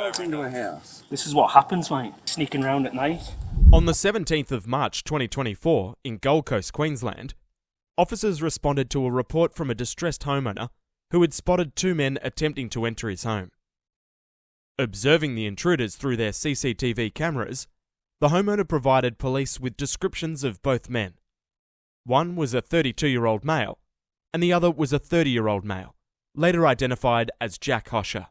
broke into a house. This is what happens, mate. Sneaking around at night. On the 17th of March 2024 in Gold Coast, Queensland, officers responded to a report from a distressed homeowner who had spotted two men attempting to enter his home. Observing the intruders through their CCTV cameras, the homeowner provided police with descriptions of both men. One was a 32-year-old male, and the other was a 30-year-old male, later identified as Jack Hosher.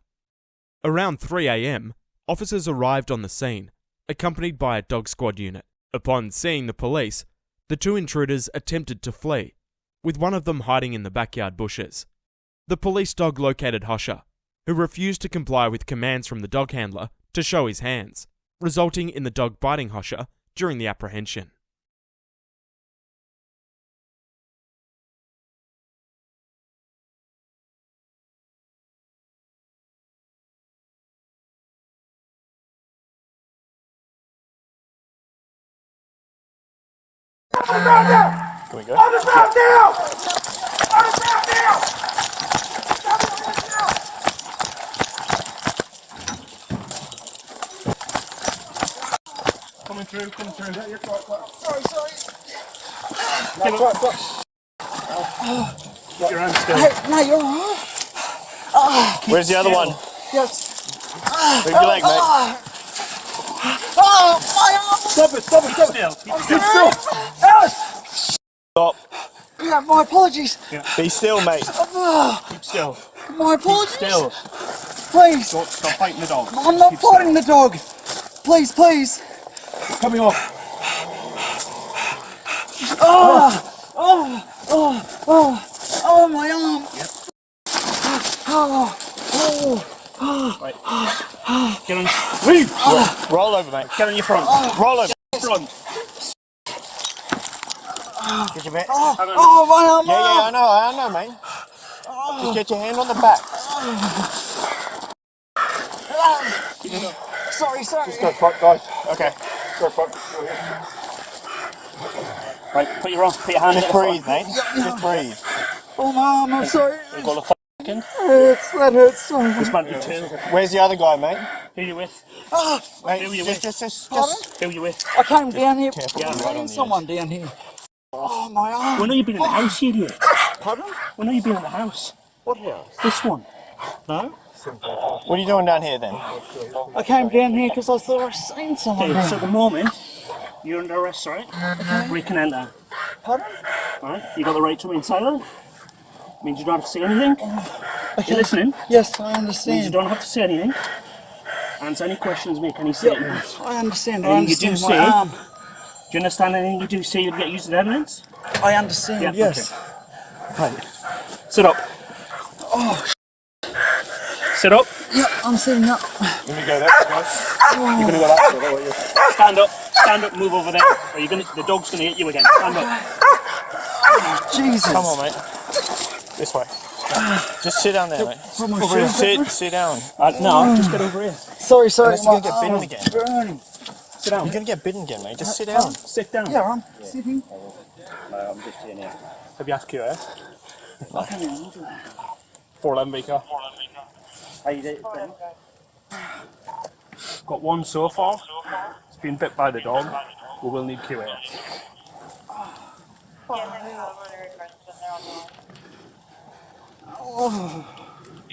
Around 3 a.m, officers arrived on the scene, accompanied by a dog squad unit. Upon seeing the police, the two intruders attempted to flee, with one of them hiding in the backyard bushes. The police dog located Hosher, who refused to comply with commands from the dog handler to show his hands, resulting in the dog biting Hosher during the apprehension. Can we go? On the ground now! On the ground now! Coming through. Yeah, you're quite. Sorry. Keep your hands still. Hey, no, you're alright. Where's the other one? Yes. Move your leg, mate. Oh, my arm! Stop it. Keep still. Stop. Yeah, my apologies. Be still, mate. Keep still. My apologies. Still. Please. Don't stop fighting the dog. I'm not fighting the dog. Please. Coming off. Oh, my arm. Yep. Right. Get on. Leave. Roll over, mate. Get on your front. Roll over. Front. Get your back. Oh, my arm. Yeah, I know, mate. Just get your hand on the back. Sorry. Just go front, guys. Okay. Go front. Right. Put your hand in Just the front. breathe, mate. Just breathe. Oh, my arm, I'm sorry. We've got a second. That hurts. Sorry. This might be two. Where's the other guy, mate? Who you with? Mate, Who you just. Who you with? I came down here. Yeah, I've right seen someone down here. Oh, my arm. When have you been in the house, you idiot? Pardon? When have you been in the house? What house? This one. No? What are you doing down here then? I came down here because I thought I'd seen someone. Okay, so at the moment, you're under arrest, right? We can enter. Pardon? Right? You got the right to remain silent. Means you don't have to say anything. You're listening? Yes, I Means you understand. don't have to say anything. Answer any questions, make any statements. I understand. Anything you do my say- arm. Do you understand anything you do say you'll get used as evidence? I understand, Yeah, yes. Right. Sit up. Oh, Sit up. yep, I'm sitting up. Let me go there, guys. You're gonna go that way. Stand up. Stand up. Move over there. Or you're gonna. The dog's gonna hit you again. Stand up. Jesus. Come on, mate. This way. Just sit down there, mate. Put my shoes Sit down. No, just get over here. Sorry. Unless you're my gonna get bitten arm again. is burning. Sit down. You're gonna get bitten again, mate. Just sit down. Sit down. Yeah, I'm sitting. I'm just sitting here. Have you asked QS? I can't even do that. 411 Beaker. How you doing? Got one so far. It's been bit by the dog. We will need QS.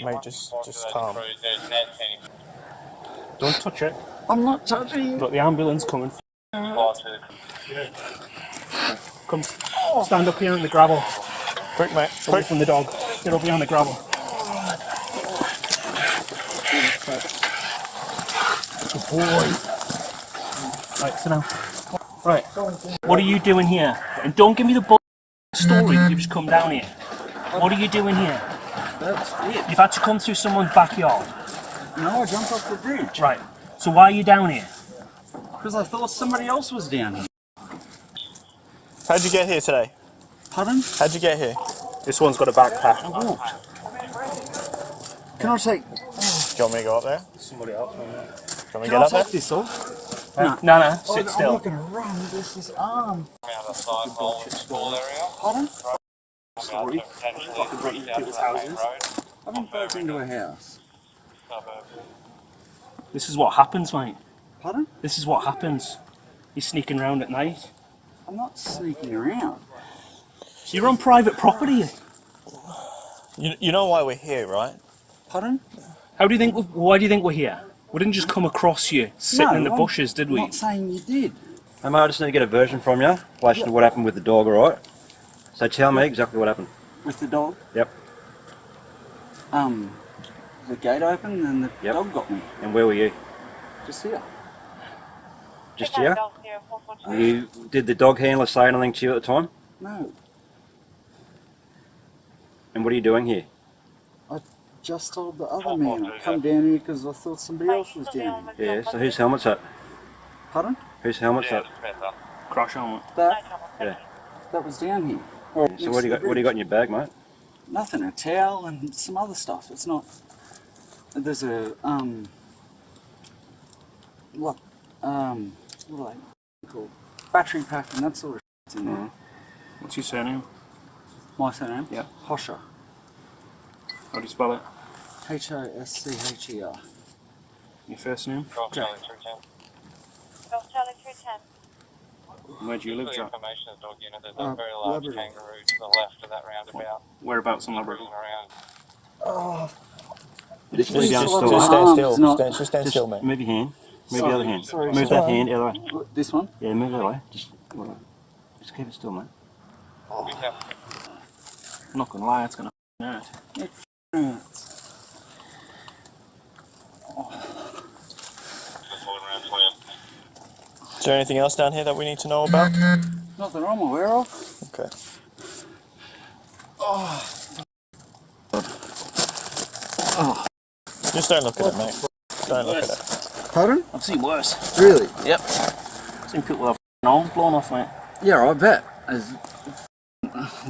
Mate, just calm. Don't touch it. I'm not touching. Got the ambulance coming. Come, stand up here in the gravel. Quick, mate. Away Quick. from the dog. Get up behind the gravel. Good boy. Right, sit down. Right, what are you doing here? And don't give me the story. You've just come down here. What are you doing here? That's it. You've had to come through someone's backyard. No, I jumped off the bridge. Right. So why are you down here? Because I thought somebody else was down here. How'd you get here today? Pardon? How'd you get here? This one's got a backpack. I walked. Can I take... Do you want me to go up there? Somebody else. Do you want me to Can get I up there? take this off? No, sit I'm still. not going to run. This is arm. Pardon? Story. Fucking breaking people's houses. I've been broke into a house. This is what happens, mate. Pardon? This is what happens. You're sneaking around at night. I'm not sneaking around. You're on private property. You know why we're here, right? Pardon? Why do you think we're here? We didn't just come across you sitting in the bushes, did we? I'm not saying you did. Hey mate, I just need to get a version from you in relation to what happened with the dog, alright? So tell me exactly what happened. With the dog? Yep. The gate opened and the Yep. dog got me. And where were you? Just here. Just here? Did the dog handler say anything to you at the time? No. And what are you doing here? I just told the other man I'd come down here because I thought somebody else was down here. Yeah, so whose helmet's that? Pardon? Whose helmet's that? Crash helmet. Yeah. That was down here. So what do you got in your bag, mate? Nothing, a towel and some other stuff. It's not. There's a what are they called? Battery pack and that sort of shit's in there. What's your surname? My surname? Yeah. Hosher. How do you spell it? Hoschher. Your first name? Golf Charlie 310. Where do you live, For the Jack? information of the dog unit, there's a very large Labrador. kangaroo to the left of that roundabout. Whereabouts in Labrador? Cruising around. Just Just stand stand still. still. Not- Just stand still, mate. Move your hand. Move Sorry, the other hand. sorry, move sorry. that hand the other way. This one? Yeah, move the other way. Just keep it still, mate. We have I'm not gonna lie, it's gonna hurt. Is there anything else down here that we need to know about? Not that I'm aware of. Okay. Just don't look at it, mate. Don't look at it. Pardon? I've seen worse. Really? Yep. Seen people have arms blown off, mate. Yeah, I bet.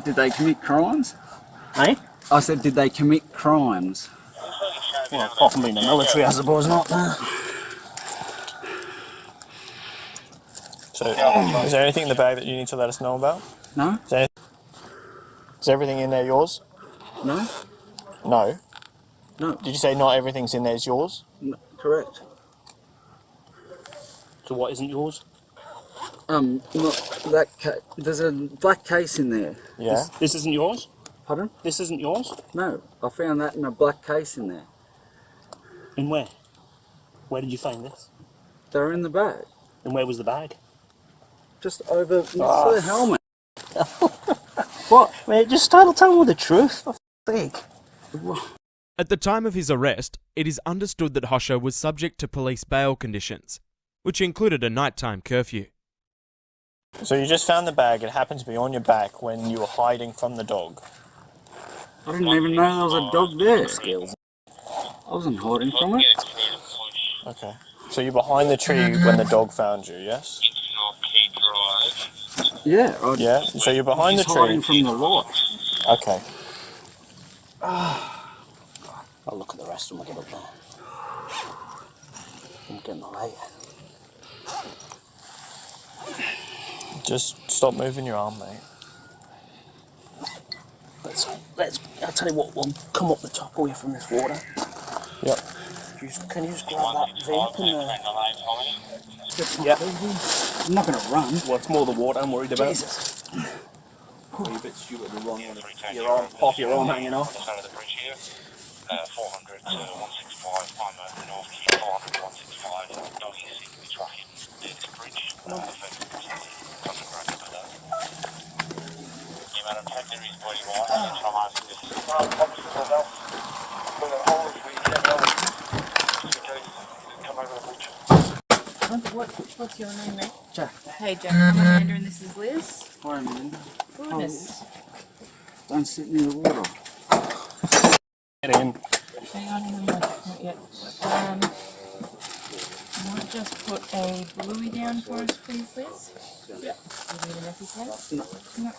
Did they commit crimes? Eh? I said, did they commit crimes? Well, apart from being in the military, I suppose not. So, is there anything in the bag that you need to let us know about? No? Is everything in there yours? No? No. No. Did you say not everything's in there is yours? No. Correct. So what isn't yours? Not that there's a black case in there. Yeah. This isn't yours? Pardon? This isn't yours? No, I found that in a black case in there. In where? Where did you find this? They're in the bag. And where was the bag? Just over next to the helmet. What? Mate, just start telling me the truth. For f***ing sake. At the time of his arrest, it is understood that Hosher was subject to police bail conditions, which included a nighttime curfew. So you just found the bag. It happened to be on your back when you were hiding from the dog. I didn't even know there was a dog there. I wasn't hiding from it. Okay. So you're behind the tree when the dog found you, yes? Yeah. Yeah. So you're behind the Just hiding tree. from the light. Okay. I'll look at the rest when we get up there. I'm getting the light. Just stop moving your arm, mate. I'll tell you what, we'll come up the top away from this water. Yep. Can you just grab that vape and Yeah. I'm not going to run. what's more the water I'm worried about? Jesus. Are you a bit stupid to run with your arm, off your arm hanging off? 400 to 165, Palmer, North Key, 400 to 165, dog is seen to be tracking near this bridge, Yeah, madam, check there is body wire, and I'm asking this. Come over the bush. What's your name, mate? Jack. Hey, Jack. I'm Amanda, and this is Liz. Hi, Amanda. Goodness. Don't sit near the water. Get in. Hang on, not yet. I might just put a bluey down for us, please, Liz. Yeah. You need an EpiPen? No.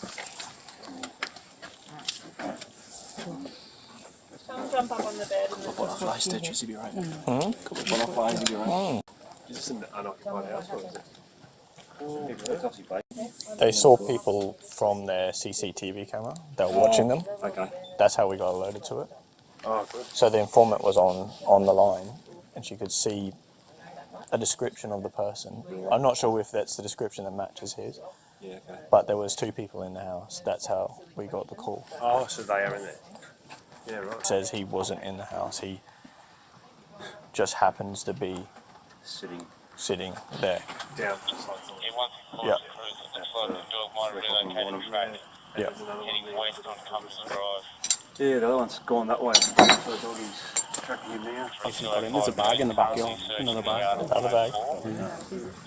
Come jump up on the bed and then Butterfly stitches, you'll be right. Couple of butterflies, you'll be right. Is this an unoccupied house or is it? They saw people from their CCTV camera. They were watching them. Okay. That's how we got alerted to it. Oh, good. So the informant was on the line, and she could see a description of the person. I'm not sure if that's the description that matches his, Yeah, okay. but there was 2 people in the house. That's how we got the call. Oh, so they are in there. Yeah, right. Says he wasn't in the house. He just happens to be Sitting. there. Down. Yeah. Looks like the dog might relocate and be ready. Yeah. Heading west on Cummins Drive. Yeah, the other one's gone that way. So the doggy's tracking him now. There's a bag in the backyard. Another bag. Another bag. You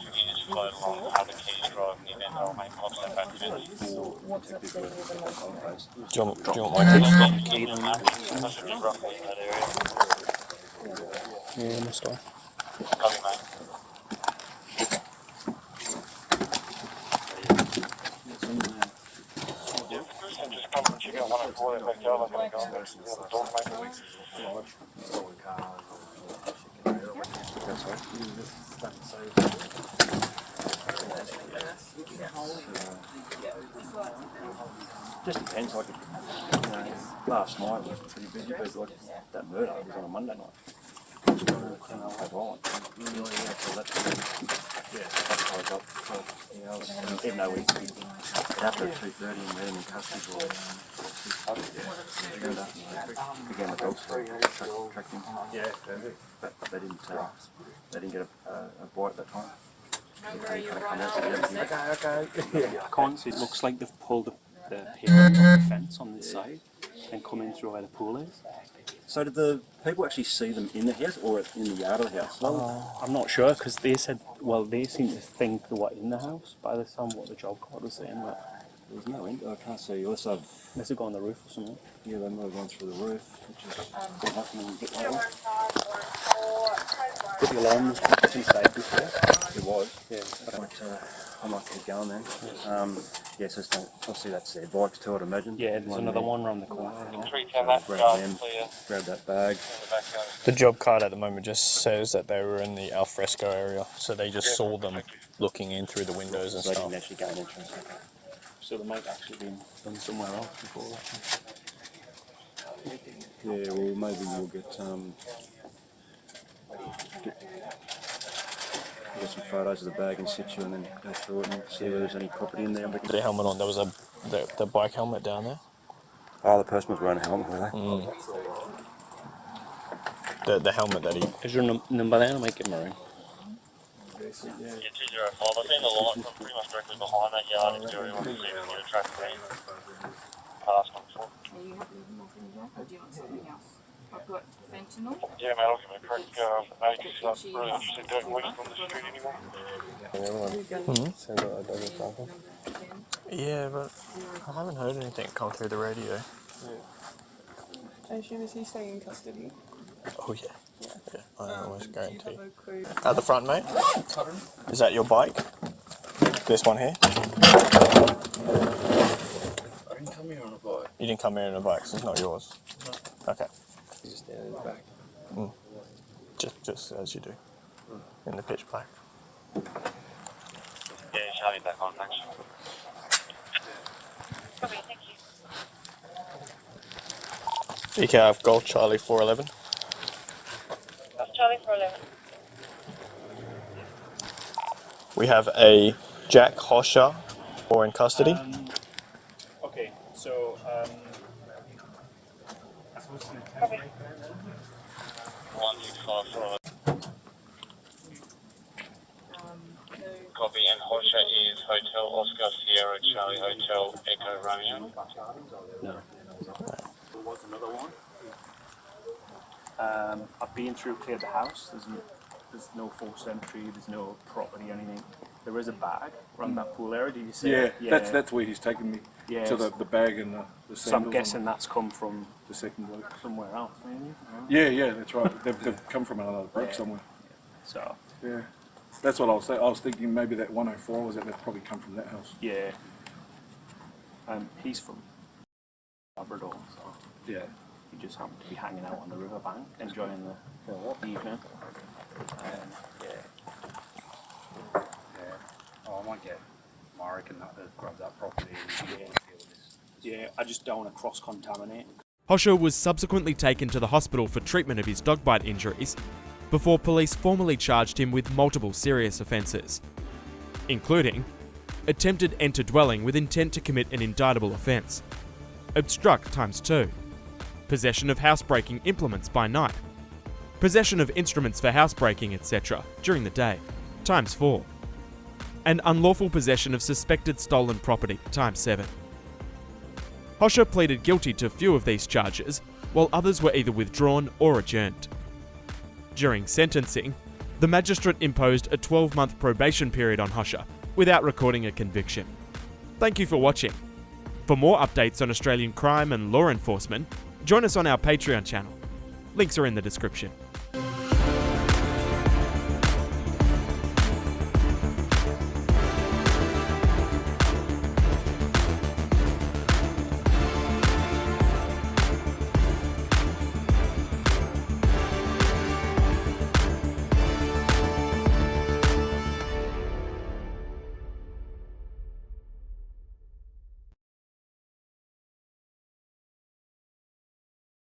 just float along Harbour Keys Drive and then they'll make pops that back fence. What's updated with the local? Do you want my text? That should be roughly in that area. Yeah, this guy. Copy, mate. Just come and check out 104 that backyard. I'm going to go and go to the other dog, mate. Just depends, like, last night was pretty busy, but like that murder was on a Monday night. Even though we after 2:30 and we had him in custody began the dog story, tracked him. Yeah. But they didn't get a bite at that time. I can't see. It looks like they've pulled the paling off the fence on this side and come in through where the pool is. So did the people actually see them in the house or in the yard of the house? I'm not sure because they said, well, they seem to think they were in the house by the time what the job card was saying. But There was no window, I can't see. Unless I've, unless they go on the roof or something. yeah, they might have gone through the roof, which is what happened a bit later. The alarm was inside before. It was. Yeah. I might keep going then. Yeah, so obviously that's their bikes too, I'd imagine. Yeah, there's another there. one around the corner. 310 that Grab guard them, clear. grab that bag. The backyard. The job card at the moment just says that they were in the alfresco area, so they just saw them looking in through the windows and So they stuff. didn't actually gain entrance. So they might actually been done somewhere else before that. Yeah, well maybe we'll get some photos of the bag in situ and then go through it and see if there's any property in there. The helmet on, there was the bike helmet down there. Oh, the person was wearing a helmet, were they? The helmet that he... Is your number there? I might give him a ring. Yeah, 205. I've seen the light from pretty much directly behind that yard if you really want to see if you can get a track green. Past one before. Are you happy with nothing there, or do you want something else? I've got fentanyl. Yeah, mate, I'll give it a crack. Mate, because I'm really interested in doing weeks on the street anymore. Yeah, but I haven't heard anything come through the radio. I assume is he staying in custody? Oh yeah. Yeah, I almost Do you guarantee. have a clue? At the front, mate? Is that your bike? This one here? I didn't come here on a bike. You didn't come here in a bike, so it's not yours. No. Okay. He's just down in the back. Just as you do. In the pitch black. Yeah, Charlie back on, thanks. Okay, thank you. Decaf Golf Charlie 411. That's Charlie 411. We have a Jack Hosher in custody. Okay, so I suppose Copy. 165 411. Copy, and Hosha is Hotel Oscar Sierra Charlie Hotel Echo Romeo. no. There was another one. I've been through, cleared the house. There's no forced entry. There's no property, anything. There is a bag around that pool area. Did you see? Yeah, that's where he's taken me. Yeah. To the bag and the So I'm sandals guessing and that's come from the second bloke. somewhere else, maybe. Yeah, that's right. They've come from another group Yeah. somewhere. So Yeah, that's what I was saying. I was thinking maybe that 104 was that they've probably come from that house. yeah, he's from Labrador, so Yeah. he just happened to be hanging out on the riverbank, enjoying the evening. Oh, I might get Marek and that grab that property and deal with this. Yeah, I just don't want to cross-contaminate. Hosher was subsequently taken to the hospital for treatment of his dog bite injuries before police formally charged him with multiple serious offences, including attempted enter dwelling with intent to commit an indictable offence, obstruct ×2, possession of housebreaking implements by night, possession of instruments for housebreaking, etc. during the day, ×4, and unlawful possession of suspected stolen property, ×7. Hosher pleaded guilty to few of these charges, while others were either withdrawn or adjourned. During sentencing, the magistrate imposed a 12-month probation period on Hosher without recording a conviction. Thank you for watching. For more updates on Australian crime and law enforcement, join us on our Patreon channel. Links are in the description.